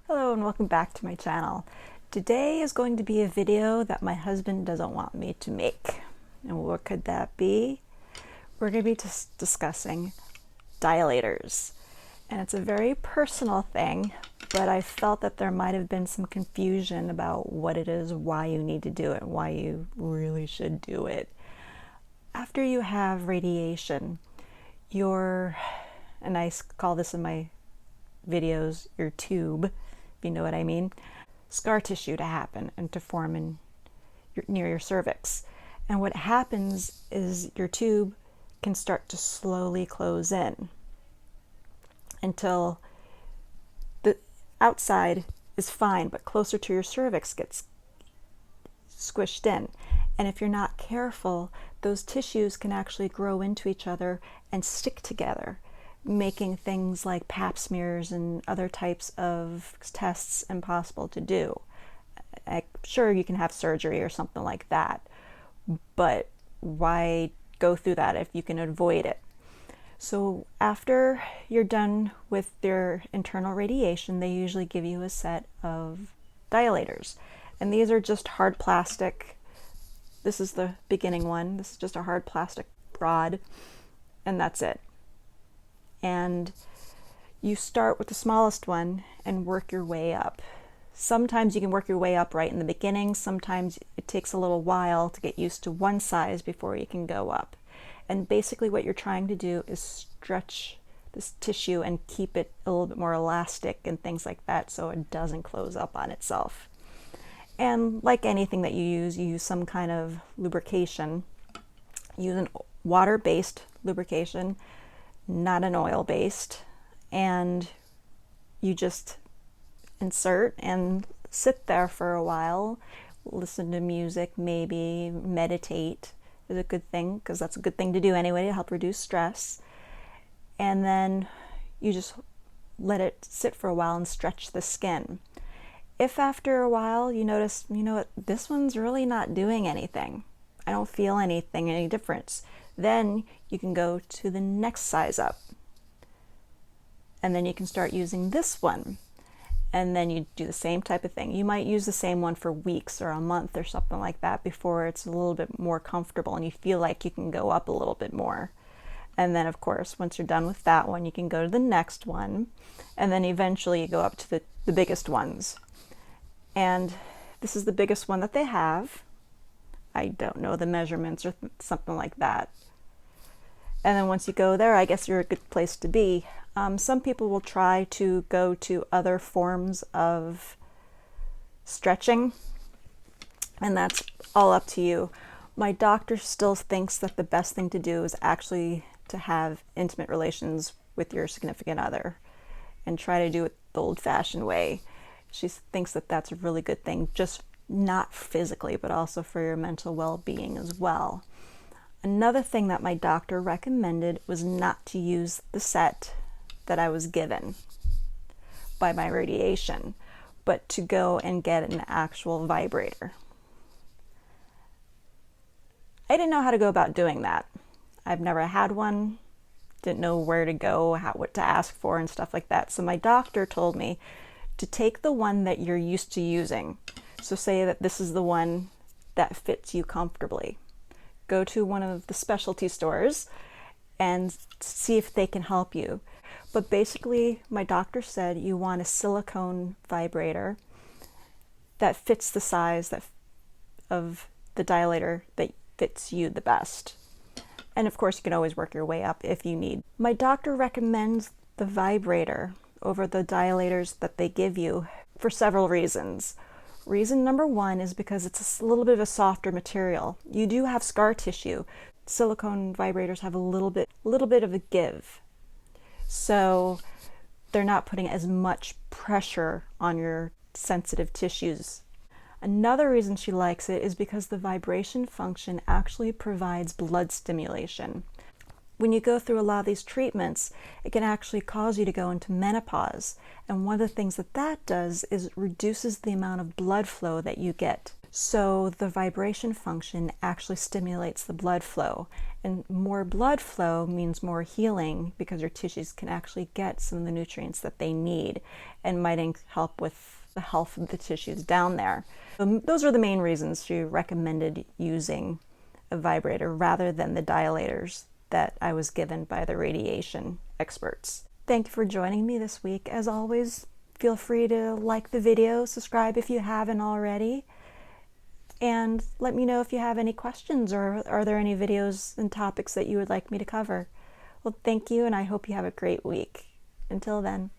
Hello and welcome back to my channel. Today is going to be a video that my husband doesn't want me to make. And what could that be? We're going to be discussing dilators. And it's a very personal thing, but I felt that there might have been some confusion about what it is, why you need to do it, why you really should do it. After you have radiation, and I call this in my videos, your tube, if you know what I mean, scar tissue to happen and to form near your cervix. And what happens is your tube can start to slowly close in until the outside is fine, but closer to your cervix gets squished in. And if you're not careful, those tissues can actually grow into each other and stick together, making things like pap smears and other types of tests impossible to do. I'm sure you can have surgery or something like that, but why go through that if you can avoid it? So after you're done with your internal radiation, they usually give you a set of dilators. And these are just hard plastic. This is the beginning one. This is just a hard plastic rod, and that's it. And you start with the smallest one and work your way up. Sometimes you can work your way up right in the beginning. Sometimes it takes a little while to get used to one size before you can go up. And basically what you're trying to do is stretch this tissue and keep it a little bit more elastic and things like that so it doesn't close up on itself. And like anything that you use some kind of lubrication. Use an water-based lubrication, not an oil-based, and you just insert and sit there for a while, listen to music, maybe meditate is a good thing, because that's a good thing to do anyway to help reduce stress. And then you just let it sit for a while and stretch the skin. If after a while you notice, you know what, this one's really not doing anything, I don't feel any difference, then you can go to the next size up. And then you can start using this one. And then you do the same type of thing. You might use the same one for weeks or a month or something like that before it's a little bit more comfortable and you feel like you can go up a little bit more. And then of course, once you're done with that one, you can go to the next one. And then eventually you go up to the biggest ones. And this is the biggest one that they have. I don't know the measurements or something like that. And then once you go there, I guess you're a good place to be. Some people will try to go to other forms of stretching, and that's all up to you. My doctor still thinks that the best thing to do is actually to have intimate relations with your significant other and try to do it the old-fashioned way. She thinks that that's a really good thing, just not physically, but also for your mental well-being as well. Another thing that my doctor recommended was not to use the set that I was given by my radiation, but to go and get an actual vibrator. I didn't know how to go about doing that. I've never had one, didn't know where to go, what to ask for and stuff like that. So my doctor told me to take the one that you're used to using. So say that this is the one that fits you comfortably. Go to one of the specialty stores and see if they can help you. But basically, my doctor said you want a silicone vibrator that fits the size of the dilator that fits you the best. And of course, you can always work your way up if you need. My doctor recommends the vibrator over the dilators that they give you for several reasons. Reason number one is because it's a little bit of a softer material. You do have scar tissue. Silicone vibrators have a little bit of a give. So they're not putting as much pressure on your sensitive tissues. Another reason she likes it is because the vibration function actually provides blood stimulation. When you go through a lot of these treatments, it can actually cause you to go into menopause. And one of the things that does is it reduces the amount of blood flow that you get So the vibration function actually stimulates the blood flow, and more blood flow means more healing because your tissues can actually get some of the nutrients that they need and might help with the health of the tissues down there. Those are the main reasons she recommended using a vibrator rather than the dilators that I was given by the radiation experts. Thank you for joining me this week. As always, feel free to like the video, subscribe if you haven't already, and let me know if you have any questions or are there any videos and topics that you would like me to cover. Well, thank you, and I hope you have a great week. Until then.